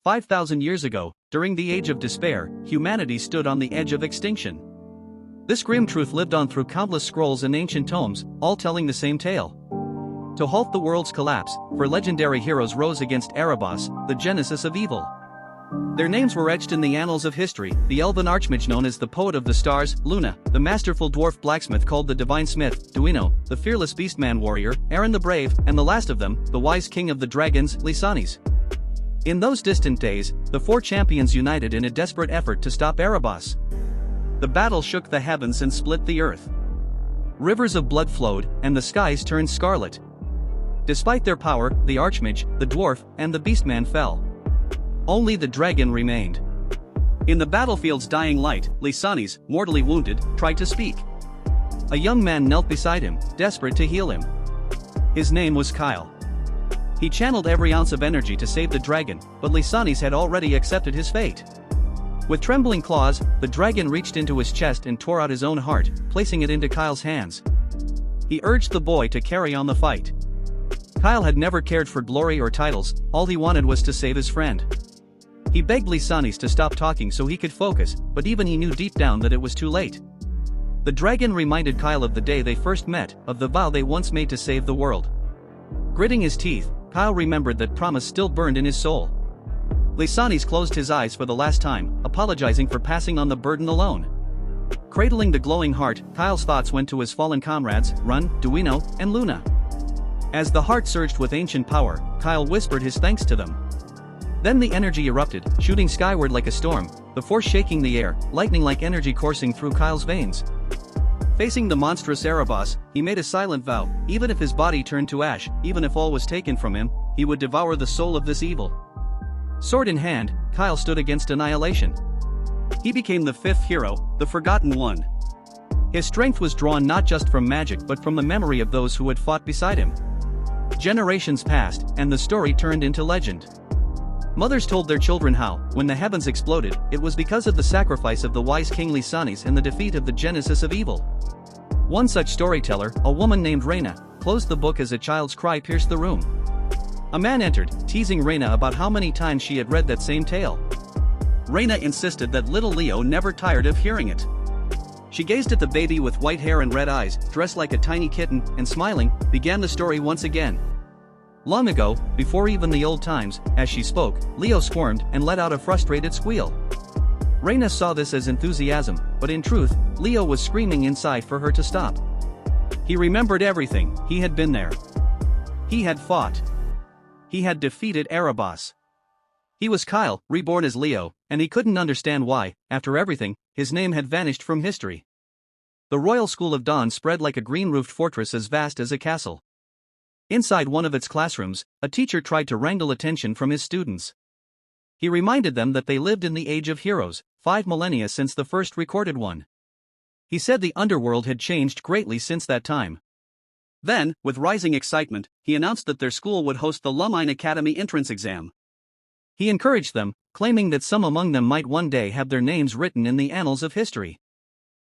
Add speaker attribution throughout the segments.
Speaker 1: 5,000 years ago, during the Age of Despair, humanity stood on the edge of extinction. This grim truth lived on through countless scrolls and ancient tomes, all telling the same tale. To halt the world's collapse, four legendary heroes rose against Erebos, the genesis of evil. Their names were etched in the annals of history: the elven archmage known as the poet of the stars, Luna; the masterful dwarf blacksmith called the divine smith, Duino; the fearless beastman warrior, Aaron the brave; and the last of them, the wise king of the dragons, Lysanes. In those distant days, the four champions united in a desperate effort to stop Erebos. The battle shook the heavens and split the earth. Rivers of blood flowed, and the skies turned scarlet. Despite their power, the archmage, the dwarf, and the beastman fell. Only the dragon remained. In the battlefield's dying light, Lysanes, mortally wounded, tried to speak. A young man knelt beside him, desperate to heal him. His name was Kyle. He channeled every ounce of energy to save the dragon, but Lysanes had already accepted his fate. With trembling claws, the dragon reached into his chest and tore out his own heart, placing it into Kyle's hands. He urged the boy to carry on the fight. Kyle had never cared for glory or titles, all he wanted was to save his friend. He begged Lysanes to stop talking so he could focus, but even he knew deep down that it was too late. The dragon reminded Kyle of the day they first met, of the vow they once made to save the world. Gritting his teeth, Kyle remembered that promise still burned in his soul. Lysanes closed his eyes for the last time, apologizing for passing on the burden alone. Cradling the glowing heart, Kyle's thoughts went to his fallen comrades, Run, Duino, and Luna. As the heart surged with ancient power, Kyle whispered his thanks to them. Then the energy erupted, shooting skyward like a storm, the force shaking the air, lightning-like energy coursing through Kyle's veins. Facing the monstrous Erebos, he made a silent vow: even if his body turned to ash, even if all was taken from him, he would devour the soul of this evil. Sword in hand, Kyle stood against annihilation. He became the fifth hero, the Forgotten One. His strength was drawn not just from magic but from the memory of those who had fought beside him. Generations passed, and the story turned into legend. Mothers told their children how, when the heavens exploded, it was because of the sacrifice of the wise king Lysanes and the defeat of the genesis of evil. One such storyteller, a woman named Reina, closed the book as a child's cry pierced the room. A man entered, teasing Reina about how many times she had read that same tale. Reina insisted that little Leo never tired of hearing it. She gazed at the baby with white hair and red eyes, dressed like a tiny kitten, and smiling, began the story once again. Long ago, before even the old times, as she spoke, Leo squirmed and let out a frustrated squeal. Reina saw this as enthusiasm, but in truth, Leo was screaming inside for her to stop. He remembered everything. He had been there. He had fought. He had defeated Erebos. He was Kyle, reborn as Leo, and he couldn't understand why, after everything, his name had vanished from history. The Royal School of Dawn spread like a green-roofed fortress as vast as a castle. Inside one of its classrooms, a teacher tried to wrangle attention from his students. He reminded them that they lived in the Age of Heroes, 5 millennia since the first recorded one. He said the underworld had changed greatly since that time. Then, with rising excitement, he announced that their school would host the Lumine Academy entrance exam. He encouraged them, claiming that some among them might one day have their names written in the annals of history.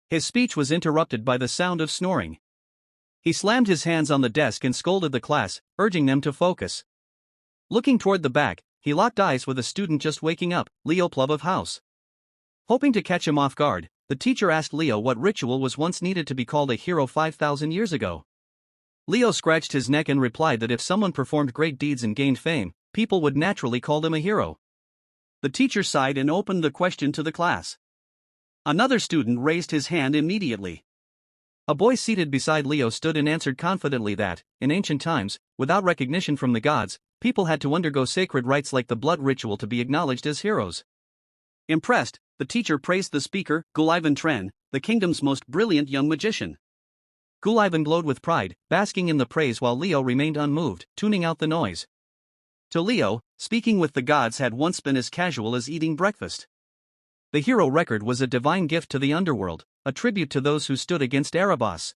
Speaker 1: His speech was interrupted by the sound of snoring. He slammed his hands on the desk and scolded the class, urging them to focus. Looking toward the back, he locked eyes with a student just waking up, Leo Plub of House. Hoping to catch him off guard, the teacher asked Leo what ritual was once needed to be called a hero 5,000 years ago. Leo scratched his neck and replied that if someone performed great deeds and gained fame, people would naturally call them a hero. The teacher sighed and opened the question to the class. Another student raised his hand immediately. A boy seated beside Leo stood and answered confidently that, in ancient times, without recognition from the gods, people had to undergo sacred rites like the blood ritual to be acknowledged as heroes. Impressed, the teacher praised the speaker, Gullivan Tren, the kingdom's most brilliant young magician. Gullivan glowed with pride, basking in the praise while Leo remained unmoved, tuning out the noise. To Leo, speaking with the gods had once been as casual as eating breakfast. The hero record was a divine gift to the underworld, a tribute to those who stood against Erebos.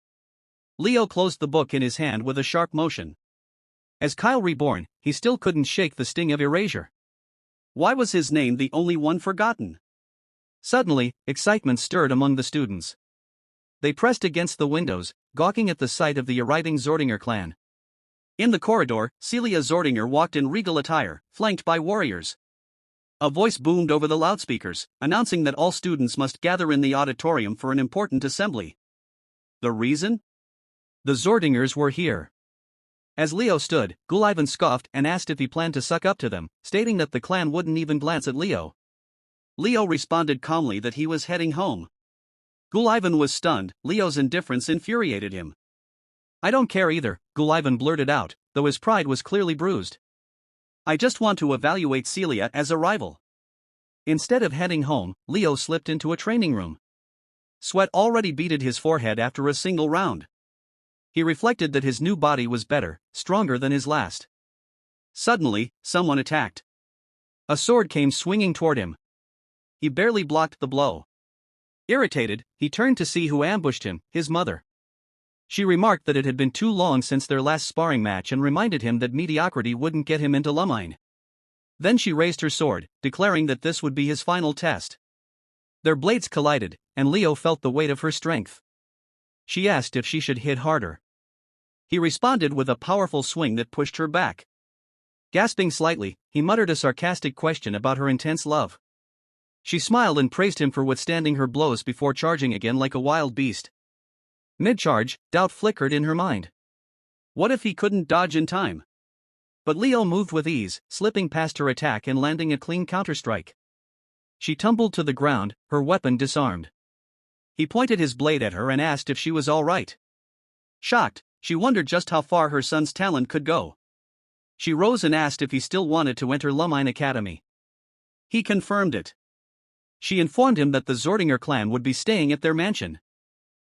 Speaker 1: Leo closed the book in his hand with a sharp motion. As Kyle reborn, he still couldn't shake the sting of erasure. Why was his name the only one forgotten? Suddenly, excitement stirred among the students. They pressed against the windows, gawking at the sight of the arriving Zordinger clan. In the corridor, Celia Zordinger walked in regal attire, flanked by warriors. A voice boomed over the loudspeakers, announcing that all students must gather in the auditorium for an important assembly. The reason? The Zordingers were here. As Leo stood, Gullivan scoffed and asked if he planned to suck up to them, stating that the clan wouldn't even glance at Leo. Leo responded calmly that he was heading home. Gullivan was stunned. Leo's indifference infuriated him. "I don't care either," Gullivan blurted out, though his pride was clearly bruised. "I just want to evaluate Celia as a rival." Instead of heading home, Leo slipped into a training room. Sweat already beaded his forehead after a single round. He reflected that his new body was better, stronger than his last. Suddenly, someone attacked. A sword came swinging toward him. He barely blocked the blow. Irritated, he turned to see who ambushed him, his mother. She remarked that it had been too long since their last sparring match and reminded him that mediocrity wouldn't get him into Lumine. Then she raised her sword, declaring that this would be his final test. Their blades collided, and Leo felt the weight of her strength. She asked if she should hit harder. He responded with a powerful swing that pushed her back. Gasping slightly, he muttered a sarcastic question about her intense love. She smiled and praised him for withstanding her blows before charging again like a wild beast. Mid-charge, doubt flickered in her mind. What if he couldn't dodge in time? But Leo moved with ease, slipping past her attack and landing a clean counterstrike. She tumbled to the ground, her weapon disarmed. He pointed his blade at her and asked if she was all right. Shocked, she wondered just how far her son's talent could go. She rose and asked if he still wanted to enter Lumine Academy. He confirmed it. She informed him that the Zordinger clan would be staying at their mansion.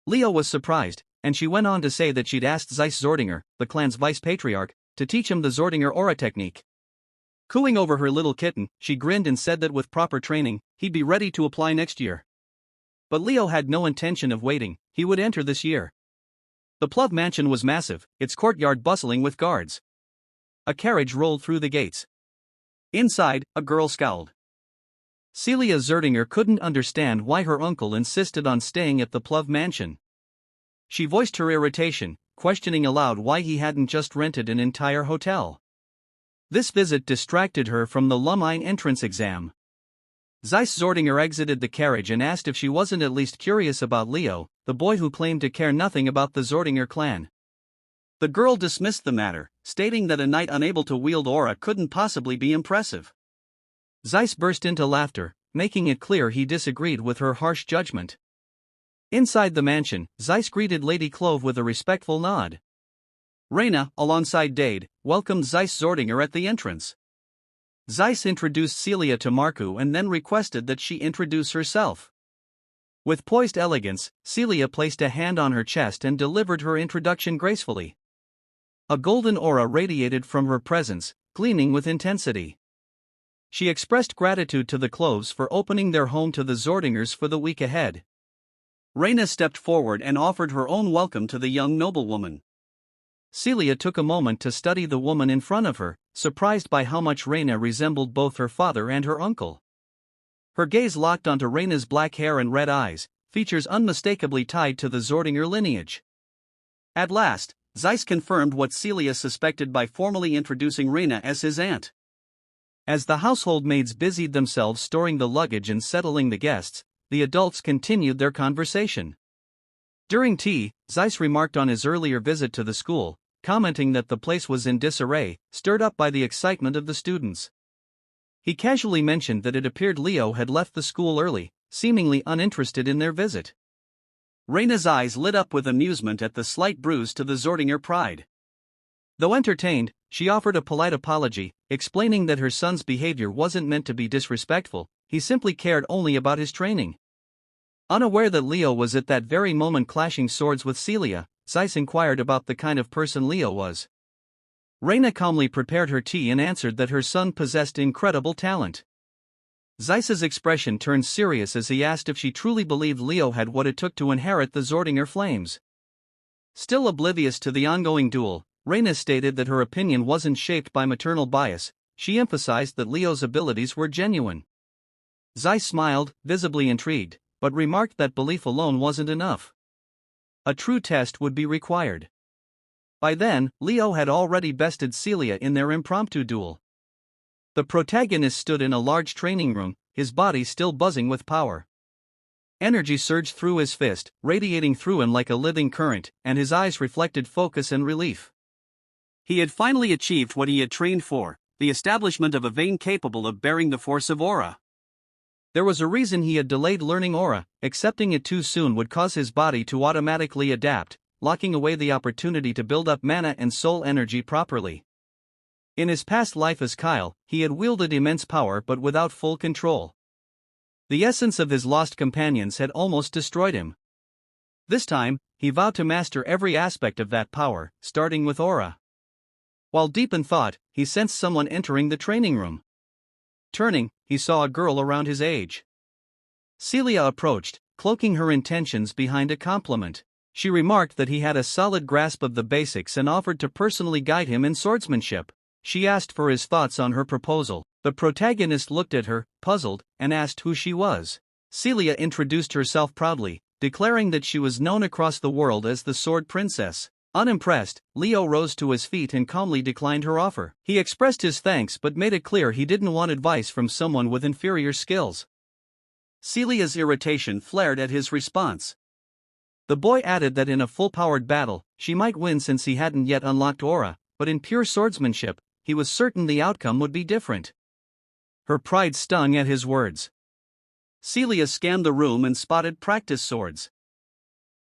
Speaker 1: Leo was surprised, and she went on to say that she'd asked Zeiss Zordinger, the clan's vice-patriarch, to teach him the Zordinger aura technique. Cooing over her little kitten, she grinned and said that with proper training, he'd be ready to apply next year. But Leo had no intention of waiting, he would enter this year. The Plov mansion was massive, its courtyard bustling with guards. A carriage rolled through the gates. Inside, a girl scowled. Celia Zerdinger couldn't understand why her uncle insisted on staying at the Plov mansion. She voiced her irritation, questioning aloud why he hadn't just rented an entire hotel. This visit distracted her from the Lumine entrance exam. Zeiss Zordinger exited the carriage and asked if she wasn't at least curious about Leo, the boy who claimed to care nothing about the Zordinger clan. The girl dismissed the matter, stating that a knight unable to wield aura couldn't possibly be impressive. Zeiss burst into laughter, making it clear he disagreed with her harsh judgment. Inside the mansion, Zeiss greeted Lady Clove with a respectful nod. Reyna, alongside Dade, welcomed Zeiss Zordinger at the entrance. Zeiss introduced Celia to Marku and then requested that she introduce herself. With poised elegance, Celia placed a hand on her chest and delivered her introduction gracefully. A golden aura radiated from her presence, gleaming with intensity. She expressed gratitude to the Cloves for opening their home to the Zordingers for the week ahead. Reyna stepped forward and offered her own welcome to the young noblewoman. Celia took a moment to study the woman in front of her, surprised by how much Reyna resembled both her father and her uncle. Her gaze locked onto Reyna's black hair and red eyes, features unmistakably tied to the Zordinger lineage. At last, Zeiss confirmed what Celia suspected by formally introducing Reyna as his aunt. As the household maids busied themselves storing the luggage and settling the guests, the adults continued their conversation. During tea, Zeiss remarked on his earlier visit to the school, commenting that the place was in disarray, stirred up by the excitement of the students. He casually mentioned that it appeared Leo had left the school early, seemingly uninterested in their visit. Reyna's eyes lit up with amusement at the slight bruise to the Zordinger pride. Though entertained, she offered a polite apology, explaining that her son's behavior wasn't meant to be disrespectful, he simply cared only about his training. Unaware that Leo was at that very moment clashing swords with Celia, Zeiss inquired about the kind of person Leo was. Reyna calmly prepared her tea and answered that her son possessed incredible talent. Zeiss's expression turned serious as he asked if she truly believed Leo had what it took to inherit the Zordinger flames. Still oblivious to the ongoing duel, Reyna stated that her opinion wasn't shaped by maternal bias. She emphasized that Leo's abilities were genuine. Zeiss smiled, visibly intrigued, but remarked that belief alone wasn't enough. A true test would be required. By then, Leo had already bested Celia in their impromptu duel. The protagonist stood in a large training room, his body still buzzing with power. Energy surged through his fist, radiating through him like a living current, and his eyes reflected focus and relief. He had finally achieved what he had trained for, the establishment of a vein capable of bearing the force of aura. There was a reason he had delayed learning aura. Accepting it too soon would cause his body to automatically adapt, locking away the opportunity to build up mana and soul energy properly. In his past life as Kyle, he had wielded immense power but without full control. The essence of his lost companions had almost destroyed him. This time, he vowed to master every aspect of that power, starting with aura. While deep in thought, he sensed someone entering the training room. Turning, he saw a girl around his age. Celia approached, cloaking her intentions behind a compliment. She remarked that he had a solid grasp of the basics and offered to personally guide him in swordsmanship. She asked for his thoughts on her proposal. The protagonist looked at her, puzzled, and asked who she was. Celia introduced herself proudly, declaring that she was known across the world as the Sword Princess. Unimpressed, Leo rose to his feet and calmly declined her offer. He expressed his thanks but made it clear he didn't want advice from someone with inferior skills. Celia's irritation flared at his response. The boy added that in a full-powered battle, she might win since he hadn't yet unlocked aura, but in pure swordsmanship, he was certain the outcome would be different. Her pride stung at his words. Celia scanned the room and spotted practice swords.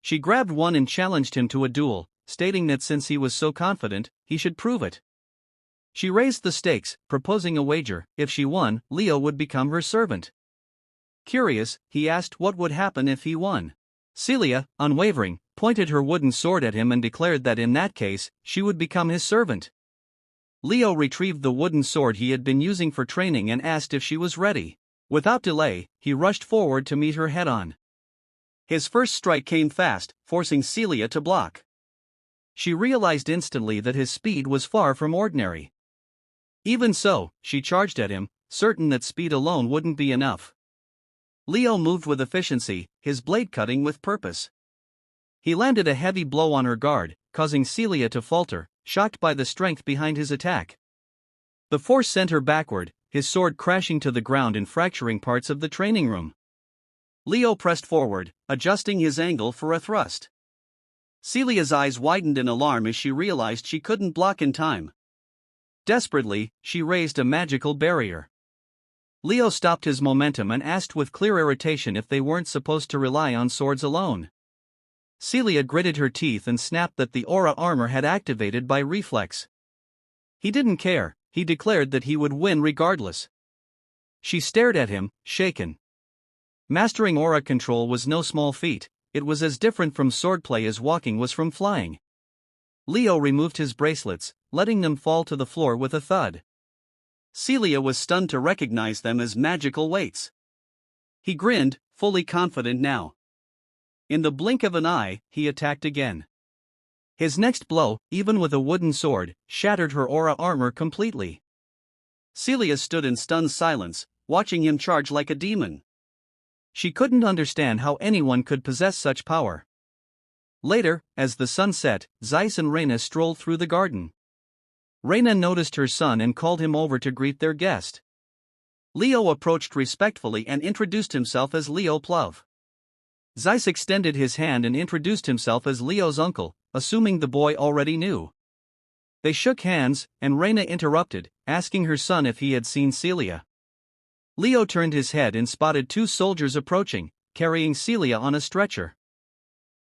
Speaker 1: She grabbed one and challenged him to a duel, stating that since he was so confident, he should prove it. She raised the stakes, proposing a wager. If she won, Leo would become her servant. Curious, he asked what would happen if he won. Celia, unwavering, pointed her wooden sword at him and declared that in that case, she would become his servant. Leo retrieved the wooden sword he had been using for training and asked if she was ready. Without delay, he rushed forward to meet her head-on. His first strike came fast, forcing Celia to block. She realized instantly that his speed was far from ordinary. Even so, she charged at him, certain that speed alone wouldn't be enough. Leo moved with efficiency, his blade cutting with purpose. He landed a heavy blow on her guard, causing Celia to falter, shocked by the strength behind his attack. The force sent her backward, his sword crashing to the ground and fracturing parts of the training room. Leo pressed forward, adjusting his angle for a thrust. Celia's eyes widened in alarm as she realized she couldn't block in time. Desperately, she raised a magical barrier. Leo stopped his momentum and asked with clear irritation if they weren't supposed to rely on swords alone. Celia gritted her teeth and snapped that the aura armor had activated by reflex. He didn't care, he declared that he would win regardless. She stared at him, shaken. Mastering aura control was no small feat. It was as different from swordplay as walking was from flying. Leo removed his bracelets, letting them fall to the floor with a thud. Celia was stunned to recognize them as magical weights. He grinned, fully confident now. In the blink of an eye, he attacked again. His next blow, even with a wooden sword, shattered her aura armor completely. Celia stood in stunned silence, watching him charge like a demon. She couldn't understand how anyone could possess such power. Later, as the sun set, Zeiss and Reina strolled through the garden. Reina noticed her son and called him over to greet their guest. Leo approached respectfully and introduced himself as Leo Plov. Zeiss extended his hand and introduced himself as Leo's uncle, assuming the boy already knew. They shook hands, and Reina interrupted, asking her son if he had seen Celia. Leo turned his head and spotted two soldiers approaching, carrying Celia on a stretcher.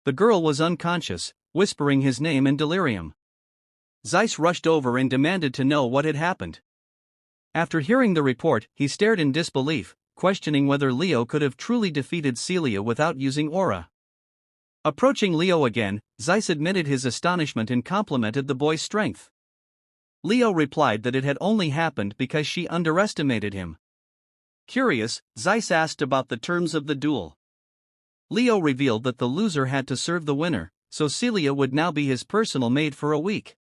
Speaker 1: The girl was unconscious, whispering his name in delirium. Zeiss rushed over and demanded to know what had happened. After hearing the report, he stared in disbelief, questioning whether Leo could have truly defeated Celia without using aura. Approaching Leo again, Zeiss admitted his astonishment and complimented the boy's strength. Leo replied that it had only happened because she underestimated him. Curious, Zeiss asked about the terms of the duel. Leo revealed that the loser had to serve the winner, so Celia would now be his personal maid for a week.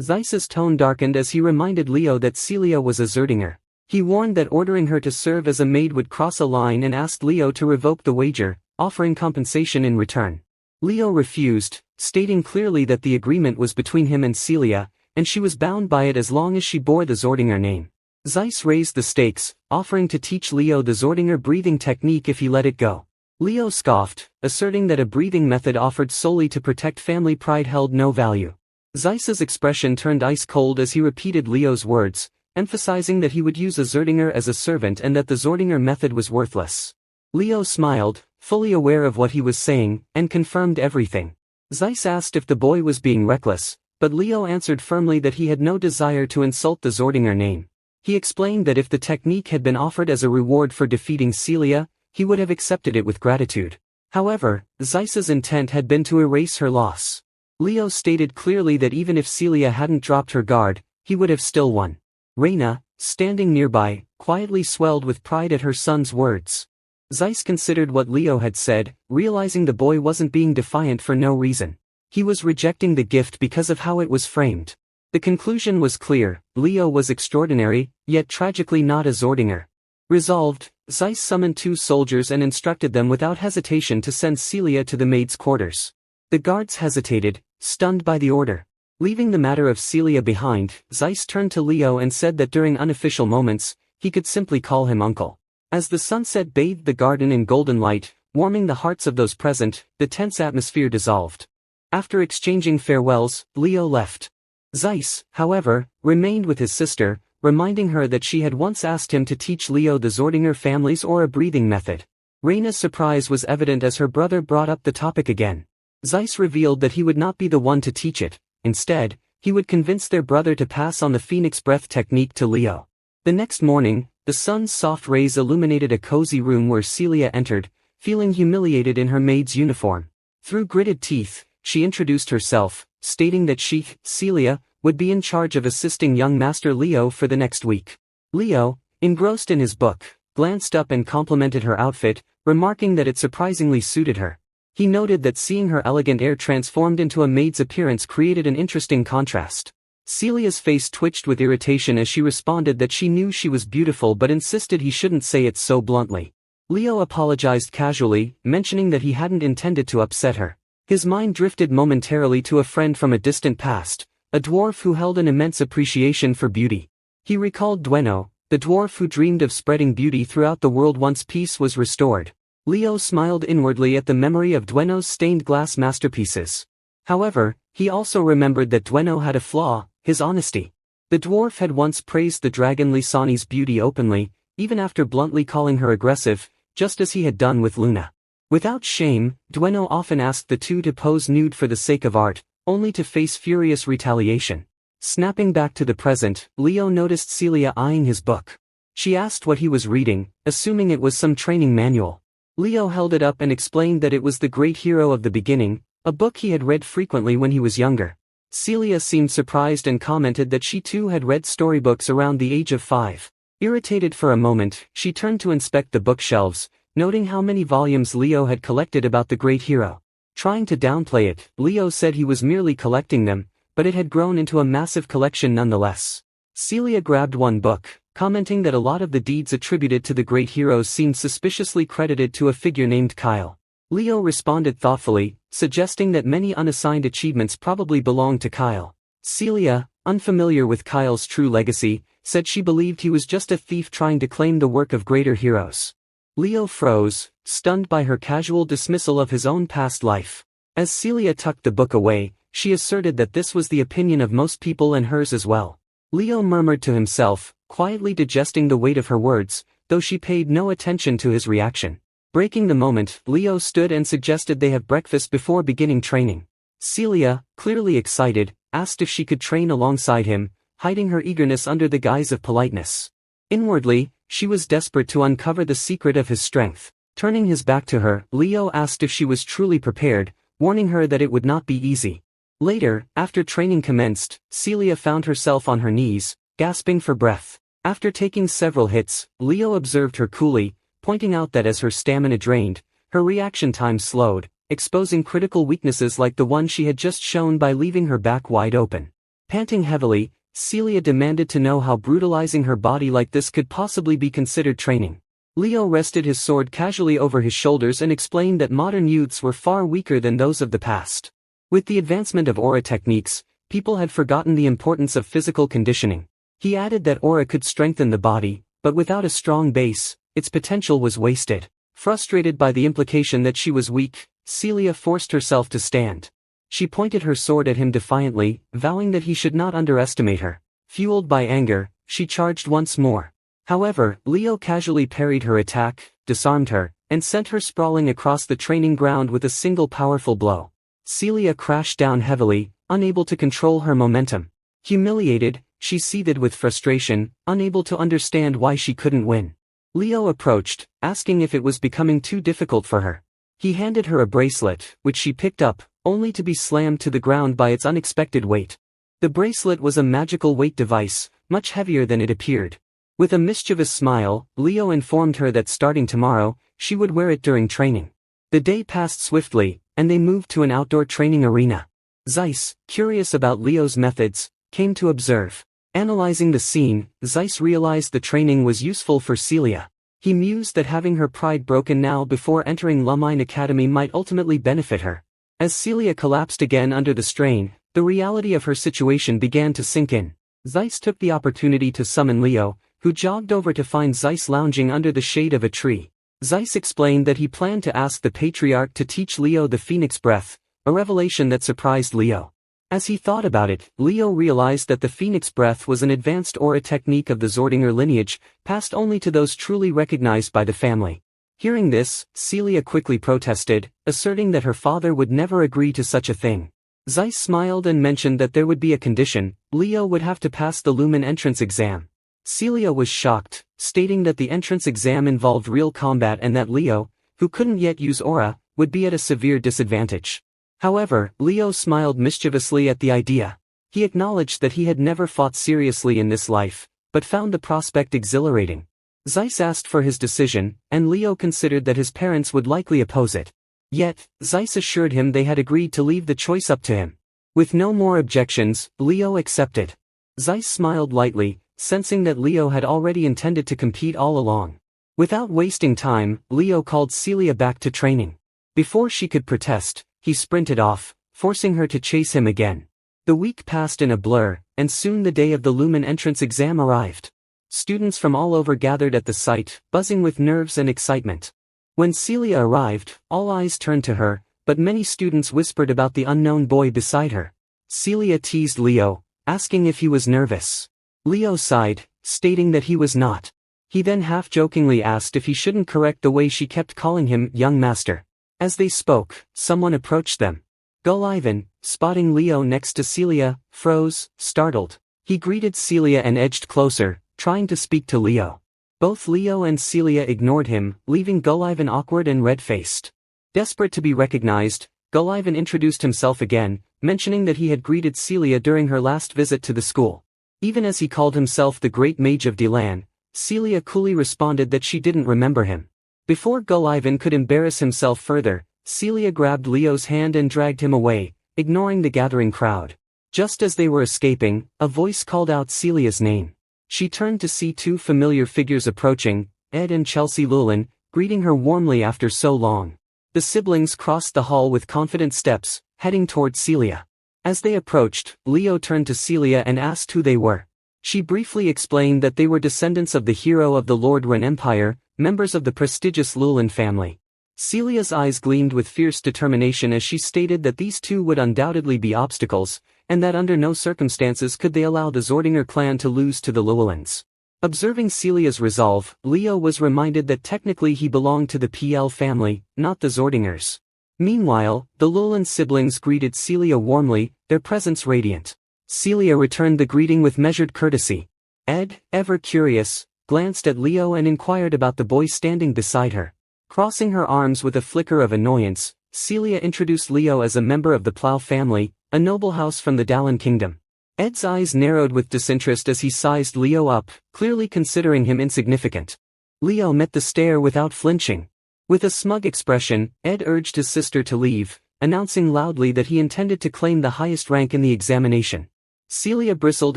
Speaker 2: Zeiss's tone darkened as he reminded Leo that Celia was a Zerdinger. He warned that ordering her to serve as a maid would cross a line and asked Leo to revoke the wager, offering compensation in return. Leo refused, stating clearly that the agreement was between him and Celia, and she was bound by it as long as she bore the Zordinger name. Zeiss raised the stakes, offering to teach Leo the Zordinger breathing technique if he let it go. Leo scoffed, asserting that a breathing method offered solely to protect family pride held no value. Zeiss's expression turned ice-cold as he repeated Leo's words, emphasizing that he would use a Zordinger as a servant and that the Zordinger method was worthless. Leo smiled, fully aware of what he was saying, and confirmed everything. Zeiss asked if the boy was being reckless, but Leo answered firmly that he had no desire to insult the Zordinger name. He explained that if the technique had been offered as a reward for defeating Celia, he would have accepted it with gratitude. However, Zeiss's intent had been to erase her loss. Leo stated clearly that even if Celia hadn't dropped her guard, he would have still won. Reina, standing nearby, quietly swelled with pride at her son's words. Zeiss considered what Leo had said, realizing the boy wasn't being defiant for no reason. He was rejecting the gift because of how it was framed. The conclusion was clear: Leo was extraordinary, yet tragically not a Zordinger. Resolved, Zeiss summoned 2 soldiers and instructed them without hesitation to send Celia to the maid's quarters. The guards hesitated, stunned by the order. Leaving the matter of Celia behind, Zeiss turned to Leo and said that during unofficial moments, he could simply call him uncle. As the sunset bathed the garden in golden light, warming the hearts of those present, the tense atmosphere dissolved. After exchanging farewells, Leo left. Zeiss, however, remained with his sister, reminding her that she had once asked him to teach Leo the Zordinger families or a breathing method. Reina's surprise was evident as her brother brought up the topic again. Zeiss revealed that he would not be the one to teach it. Instead, he would convince their brother to pass on the Phoenix Breath technique to Leo. The next morning, the sun's soft rays illuminated a cozy room where Celia entered, feeling humiliated in her maid's uniform. Through gritted teeth, she introduced herself, stating that she, Celia, would be in charge of assisting young Master Leo for the next week. Leo, engrossed in his book, glanced up and complimented her outfit, remarking that it surprisingly suited her. He noted that seeing her elegant air transformed into a maid's appearance created an interesting contrast. Celia's face twitched with irritation as she responded that she knew she was beautiful but insisted he shouldn't say it so bluntly. Leo apologized casually, mentioning that he hadn't intended to upset her. His mind drifted momentarily to a friend from a distant past, a dwarf who held an immense appreciation for beauty. He recalled Dueno, the dwarf who dreamed of spreading beauty throughout the world once peace was restored. Leo smiled inwardly at the memory of Dueno's stained glass masterpieces. However, he also remembered that Dueno had a flaw: his honesty. The dwarf had once praised the dragon Lisani's beauty openly, even after bluntly calling her aggressive, just as he had done with Luna. Without shame, Dueno often asked the two to pose nude for the sake of art, only to face furious retaliation. Snapping back to the present, Leo noticed Celia eyeing his book. She asked what he was reading, assuming it was some training manual. Leo held it up and explained that it was The Great Hero of the Beginning, a book he had read frequently when he was younger. Celia seemed surprised and commented that she too had read storybooks around the age of 5. Irritated for a moment, she turned to inspect the bookshelves, noting how many volumes Leo had collected about the great hero. Trying to downplay it, Leo said he was merely collecting them, but it had grown into a massive collection nonetheless. Celia grabbed one book, commenting that a lot of the deeds attributed to the great heroes seemed suspiciously credited to a figure named Kyle. Leo responded thoughtfully, suggesting that many unassigned achievements probably belonged to Kyle. Celia, unfamiliar with Kyle's true legacy, said she believed he was just a thief trying to claim the work of greater heroes. Leo froze, stunned by her casual dismissal of his own past life. As Celia tucked the book away, she asserted that this was the opinion of most people and hers as well. Leo murmured to himself, quietly digesting the weight of her words, though she paid no attention to his reaction. Breaking the moment, Leo stood and suggested they have breakfast before beginning training. Celia, clearly excited, asked if she could train alongside him, hiding her eagerness under the guise of politeness. Inwardly, she was desperate to uncover the secret of his strength. Turning his back to her, Leo asked if she was truly prepared, warning her that it would not be easy. Later, after training commenced, Celia found herself on her knees, gasping for breath. After taking several hits, Leo observed her coolly, pointing out that as her stamina drained, her reaction time slowed, exposing critical weaknesses like the one she had just shown by leaving her back wide open. Panting heavily, Celia demanded to know how brutalizing her body like this could possibly be considered training. Leo rested his sword casually over his shoulders and explained that modern youths were far weaker than those of the past. With the advancement of aura techniques, people had forgotten the importance of physical conditioning. He added that aura could strengthen the body, but without a strong base, its potential was wasted. Frustrated by the implication that she was weak, Celia forced herself to stand. She pointed her sword at him defiantly, vowing that he should not underestimate her. Fueled by anger, she charged once more. However, Leo casually parried her attack, disarmed her, and sent her sprawling across the training ground with a single powerful blow. Celia crashed down heavily, unable to control her momentum. Humiliated, she seethed with frustration, unable to understand why she couldn't win. Leo approached, asking if it was becoming too difficult for her. He handed her a bracelet, which she picked up, only to be slammed to the ground by its unexpected weight. The bracelet was a magical weight device, much heavier than it appeared. With a mischievous smile, Leo informed her that starting tomorrow, she would wear it during training. The day passed swiftly, and they moved to an outdoor training arena. Zeiss, curious about Leo's methods, came to observe. Analyzing the scene, Zeiss realized the training was useful for Celia. He mused that having her pride broken now before entering Lumine Academy might ultimately benefit her. As Celia collapsed again under the strain, the reality of her situation began to sink in. Zeiss took the opportunity to summon Leo, who jogged over to find Zeiss lounging under the shade of a tree. Zeiss explained that he planned to ask the Patriarch to teach Leo the Phoenix Breath, a revelation that surprised Leo. As he thought about it, Leo realized that the Phoenix Breath was an advanced aura technique of the Zordinger lineage, passed only to those truly recognized by the family. Hearing this, Celia quickly protested, asserting that her father would never agree to such a thing. Zeiss smiled and mentioned that there would be a condition: Leo would have to pass the Lumen entrance exam. Celia was shocked, stating that the entrance exam involved real combat and that Leo, who couldn't yet use aura, would be at a severe disadvantage. However, Leo smiled mischievously at the idea. He acknowledged that he had never fought seriously in this life, but found the prospect exhilarating. Zeiss asked for his decision, and Leo considered that his parents would likely oppose it. Yet, Zeiss assured him they had agreed to leave the choice up to him. With no more objections, Leo accepted. Zeiss smiled lightly, sensing that Leo had already intended to compete all along. Without wasting time, Leo called Celia back to training. Before she could protest, he sprinted off, forcing her to chase him again. The week passed in a blur, and soon the day of the Lumen entrance exam arrived. Students from all over gathered at the site, buzzing with nerves and excitement. When Celia arrived, all eyes turned to her, but many students whispered about the unknown boy beside her. Celia teased Leo, asking if he was nervous. Leo sighed, stating that he was not. He then half-jokingly asked if he shouldn't correct the way she kept calling him young master. As they spoke, someone approached them. Gullivan, spotting Leo next to Celia, froze, startled. He greeted Celia and edged closer, trying to speak to Leo. Both Leo and Celia ignored him, leaving Gullivan awkward and red-faced. Desperate to be recognized, Gullivan introduced himself again, mentioning that he had greeted Celia during her last visit to the school. Even as he called himself the Great Mage of Delan, Celia coolly responded that she didn't remember him. Before Gullivan could embarrass himself further, Celia grabbed Leo's hand and dragged him away, ignoring the gathering crowd. Just as they were escaping, a voice called out Celia's name. She turned to see two familiar figures approaching, Ed and Chelsea Llewellyn, greeting her warmly after so long. The siblings crossed the hall with confident steps, heading toward Celia. As they approached, Leo turned to Celia and asked who they were. She briefly explained that they were descendants of the hero of the Lord Ren Empire, members of the prestigious Llewellyn family. Celia's eyes gleamed with fierce determination as she stated that these two would undoubtedly be obstacles, and that under no circumstances could they allow the Zordinger clan to lose to the Llewellyns. Observing Celia's resolve, Leo was reminded that technically he belonged to the PL family, not the Zordingers. Meanwhile, the Llewellyn siblings greeted Celia warmly, their presence radiant. Celia returned the greeting with measured courtesy. Ed, ever curious, glanced at Leo and inquired about the boy standing beside her. Crossing her arms with a flicker of annoyance, Celia introduced Leo as a member of the Plough family, a noble house from the Dallin kingdom. Ed's eyes narrowed with disinterest as he sized Leo up, clearly considering him insignificant. Leo met the stare without flinching. With a smug expression, Ed urged his sister to leave, announcing loudly that he intended to claim the highest rank in the examination. Celia bristled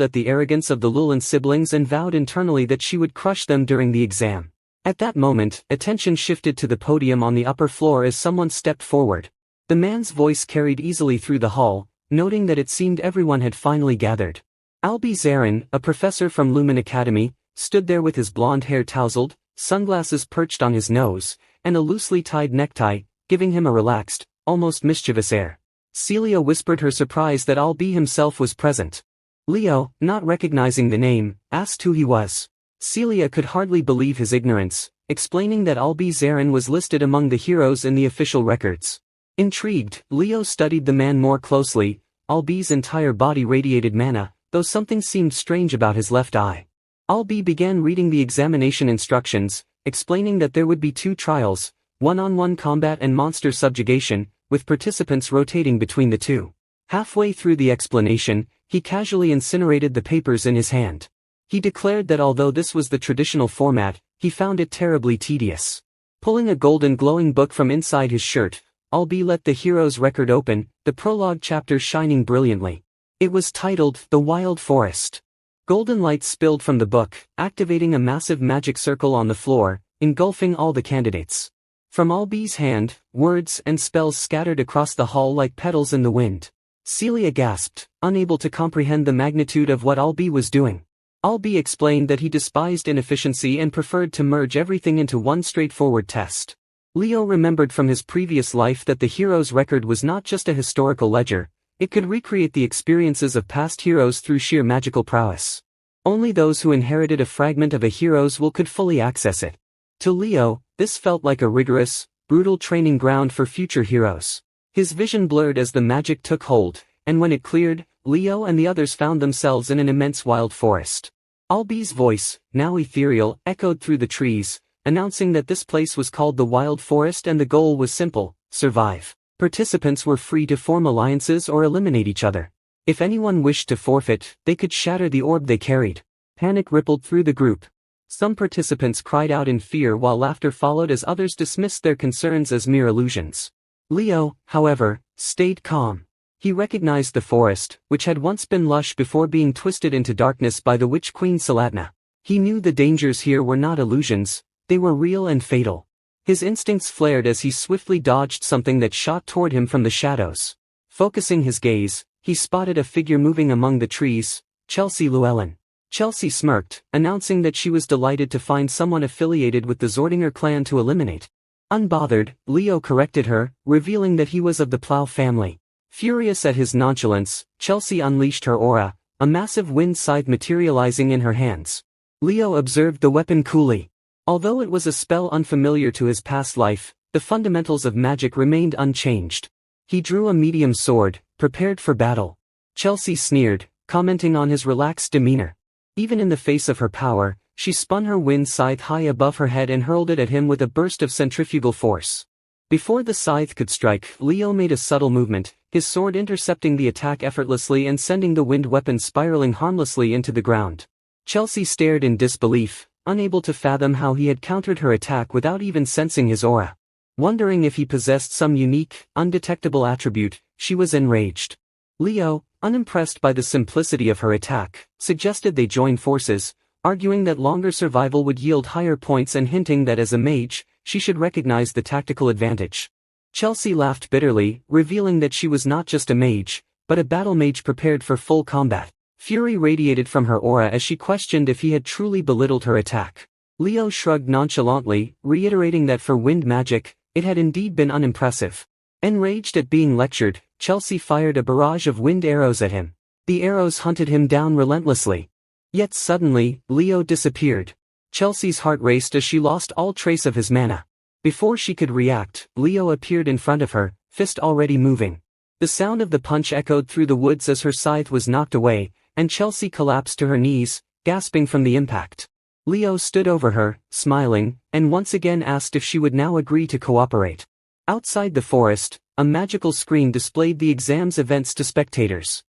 Speaker 2: at the arrogance of the Llewellyn siblings and vowed internally that she would crush them during the exam. At that moment, attention shifted to the podium on the upper floor as someone stepped forward. The man's voice carried easily through the hall, noting that it seemed everyone had finally gathered. Albie Zarin, a professor from Lumen Academy, stood there with his blonde hair tousled, sunglasses perched on his nose, and a loosely tied necktie, giving him a relaxed, almost mischievous air. Celia whispered her surprise that Albie himself was present. Leo, not recognizing the name, asked who he was. Celia could hardly believe his ignorance, explaining that Albie Zarin was listed among the heroes in the official records. Intrigued, Leo studied the man more closely. Albie's entire body radiated mana, though something seemed strange about his left eye. Albie began reading the examination instructions, explaining that there would be 2 trials, one-on-one combat and monster subjugation, with participants rotating between the 2. Halfway through the explanation, he casually incinerated the papers in his hand. He declared that although this was the traditional format, he found it terribly tedious. Pulling a golden glowing book from inside his shirt, Albie let the hero's record open, the prologue chapter shining brilliantly. It was titled, The Wild Forest. Golden light spilled from the book, activating a massive magic circle on the floor, engulfing all the candidates. From Albie's hand, words and spells scattered across the hall like petals in the wind. Celia gasped, unable to comprehend the magnitude of what Albie was doing. Albie explained that he despised inefficiency and preferred to merge everything into one straightforward test. Leo remembered from his previous life that the hero's record was not just a historical ledger, it could recreate the experiences of past heroes through sheer magical prowess. Only those who inherited a fragment of a hero's will could fully access it. To Leo, this felt like a rigorous, brutal training ground for future heroes. His vision blurred as the magic took hold, and when it cleared, Leo and the others found themselves in an immense wild forest. Albie's voice, now ethereal, echoed through the trees, announcing that this place was called the Wild Forest and the goal was simple: survive. Participants were free to form alliances or eliminate each other. If anyone wished to forfeit, they could shatter the orb they carried. Panic rippled through the group. Some participants cried out in fear while laughter followed as others dismissed their concerns as mere illusions. Leo, however, stayed calm. He recognized the forest, which had once been lush before being twisted into darkness by the witch queen Salatna. He knew the dangers here were not illusions, they were real and fatal. His instincts flared as he swiftly dodged something that shot toward him from the shadows. Focusing his gaze, he spotted a figure moving among the trees, Chelsea Llewellyn. Chelsea smirked, announcing that she was delighted to find someone affiliated with the Zordinger clan to eliminate. Unbothered, Leo corrected her, revealing that he was of the Plough family. Furious at his nonchalance, Chelsea unleashed her aura, a massive wind scythe materializing in her hands. Leo observed the weapon coolly. Although it was a spell unfamiliar to his past life, the fundamentals of magic remained unchanged. He drew a medium sword, prepared for battle. Chelsea sneered, commenting on his relaxed demeanor. Even in the face of her power, she spun her wind scythe high above her head and hurled it at him with a burst of centrifugal force. Before the scythe could strike, Leo made a subtle movement, his sword intercepting the attack effortlessly and sending the wind weapon spiraling harmlessly into the ground. Chelsea stared in disbelief, unable to fathom how he had countered her attack without even sensing his aura. Wondering if he possessed some unique, undetectable attribute, she was enraged. Leo, unimpressed by the simplicity of her attack, suggested they join forces, arguing that longer survival would yield higher points and hinting that as a mage, she should recognize the tactical advantage. Chelsea laughed bitterly, revealing that she was not just a mage, but a battle mage prepared for full combat. Fury radiated from her aura as she questioned if he had truly belittled her attack. Leo shrugged nonchalantly, reiterating that for wind magic, it had indeed been unimpressive. Enraged at being lectured, Chelsea fired a barrage of wind arrows at him. The arrows hunted him down relentlessly. Yet suddenly, Leo disappeared. Chelsea's heart raced as she lost all trace of his mana. Before she could react, Leo appeared in front of her, fist already moving. The sound of the punch echoed through the woods as her scythe was knocked away, and Chelsea collapsed to her knees, gasping from the impact. Leo stood over her, smiling, and once again asked if she would now agree to cooperate. Outside the forest, a magical screen displayed the exam's events to spectators.